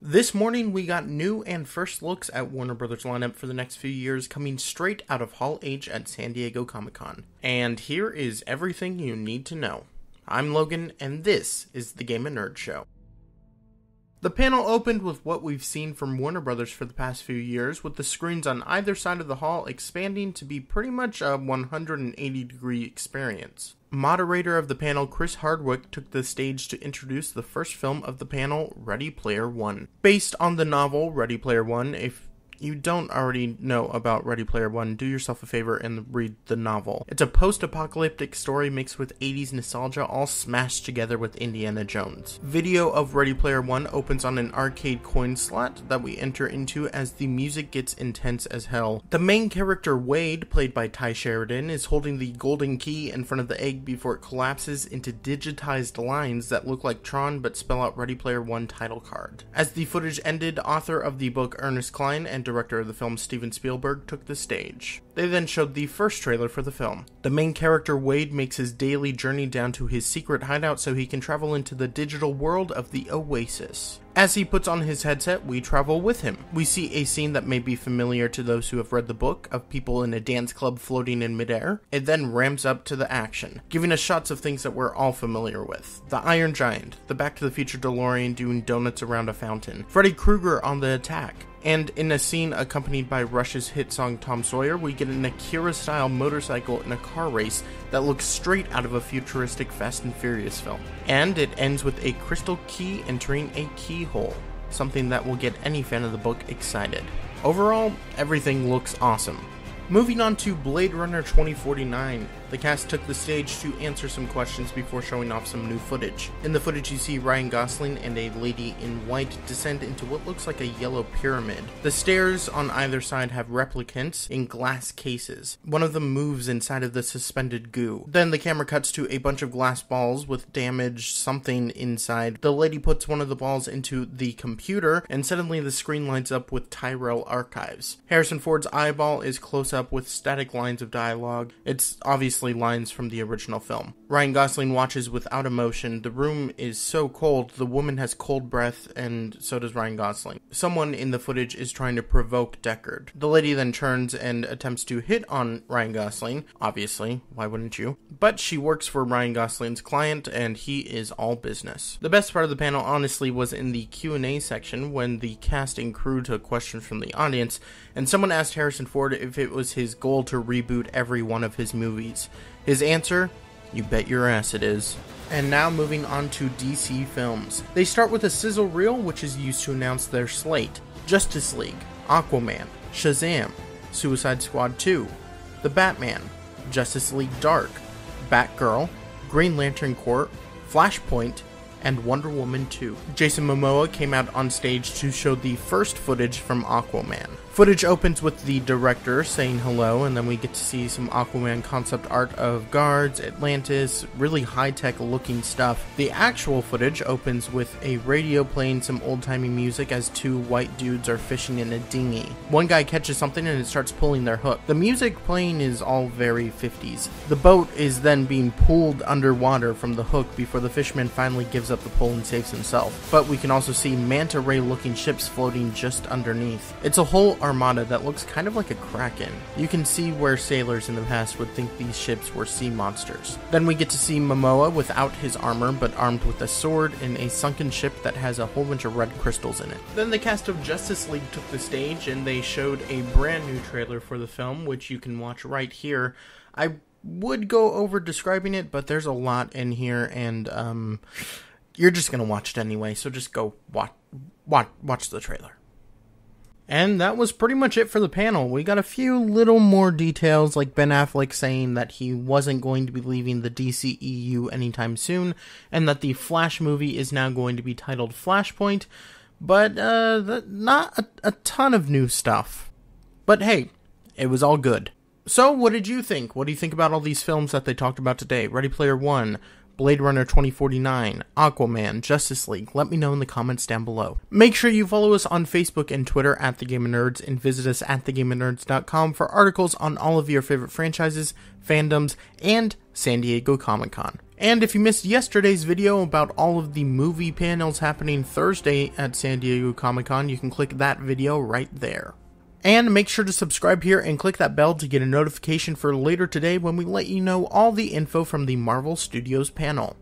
This morning, we got new and first looks at Warner Brothers lineup for the next few years coming straight out of Hall H at San Diego Comic-Con. And here is everything you need to know. I'm Logan, and this is the Game & Nerd Show. The panel opened with what we've seen from Warner Brothers for the past few years, with the screens on either side of the hall expanding to be pretty much a 180-degree experience. Moderator of the panel, Chris Hardwick, took the stage to introduce the first film of the panel, Ready Player One. Based on the novel Ready Player One, if you don't already know about Ready Player One, do yourself a favor and read the novel. It's a post-apocalyptic story mixed with 80s nostalgia, all smashed together with Indiana Jones. Video of Ready Player One opens on an arcade coin slot that we enter into as the music gets intense as hell. The main character, Wade, played by Ty Sheridan, is holding the golden key in front of the egg before it collapses into digitized lines that look like Tron but spell out Ready Player One title card. As the footage ended, author of the book Ernest Cline and director of the film Steven Spielberg took the stage. They then showed the first trailer for the film. The main character Wade makes his daily journey down to his secret hideout so he can travel into the digital world of the Oasis. As he puts on his headset, we travel with him. We see a scene that may be familiar to those who have read the book, of people in a dance club floating in midair. It then ramps up to the action, giving us shots of things that we're all familiar with. The Iron Giant, the Back to the Future DeLorean doing donuts around a fountain, Freddy Krueger on the attack. And in a scene accompanied by Rush's hit song Tom Sawyer, we get an Akira-style motorcycle in a car race that looks straight out of a futuristic Fast and Furious film. And it ends with a crystal key entering a keyhole, something that will get any fan of the book excited. Overall, everything looks awesome. Moving on to Blade Runner 2049, the cast took the stage to answer some questions before showing off some new footage. In the footage you see Ryan Gosling and a lady in white descend into what looks like a yellow pyramid. The stairs on either side have replicants in glass cases. One of them moves inside of the suspended goo. Then the camera cuts to a bunch of glass balls with damaged something inside. The lady puts one of the balls into the computer and suddenly the screen lights up with Tyrell Archives. Harrison Ford's eyeball is close up with static lines of dialogue. It's obviously lines from the original film. Ryan Gosling watches without emotion. The room is so cold, the woman has cold breath, and so does Ryan Gosling. Someone in the footage is trying to provoke Deckard. The lady then turns and attempts to hit on Ryan Gosling. Obviously, why wouldn't you? But she works for Ryan Gosling's client, and he is all business. The best part of the panel, honestly, was in the Q&A section when the cast and crew took questions from the audience, and someone asked Harrison Ford if it was his goal to reboot every one of his movies. His answer? You bet your ass it is. And now moving on to DC films. They start with a sizzle reel, which is used to announce their slate. Justice League, Aquaman, Shazam, Suicide Squad 2, The Batman, Justice League Dark, Batgirl, Green Lantern Corps, Flashpoint, and Wonder Woman 2. Jason Momoa came out on stage to show the first footage from Aquaman. Footage opens with the director saying hello, and then we get to see some Aquaman concept art of guards, Atlantis, really high-tech looking stuff. The actual footage opens with a radio playing some old-timey music as two white dudes are fishing in a dinghy. One guy catches something and it starts pulling their hook. The music playing is all very 50s. The boat is then being pulled underwater from the hook before the fisherman finally gives up the pull and saves himself. But we can also see manta ray looking ships floating just underneath. It's a whole armada that looks kind of like a kraken. You can see where sailors in the past would think these ships were sea monsters. Then we get to see Momoa without his armor but armed with a sword in a sunken ship that has a whole bunch of red crystals in it. Then the cast of Justice League took the stage and they showed a brand new trailer for the film, which you can watch right here. I would go over describing it, but there's a lot in here, and you're just gonna watch it anyway, so just go watch the trailer. And that was pretty much it for the panel. We got a few little more details, like Ben Affleck saying that he wasn't going to be leaving the DCEU anytime soon, and that the Flash movie is now going to be titled Flashpoint, but not a ton of new stuff. But hey, it was all good. So, what did you think? What do you think about all these films that they talked about today? Ready Player One, Blade Runner 2049, Aquaman, Justice League? Let me know in the comments down below. Make sure you follow us on Facebook and Twitter at The Game of Nerds, and visit us at thegameofnerds.com for articles on all of your favorite franchises, fandoms, and San Diego Comic-Con. And if you missed yesterday's video about all of the movie panels happening Thursday at San Diego Comic-Con, you can click that video right there. And make sure to subscribe here and click that bell to get a notification for later today when we let you know all the info from the Marvel Studios panel.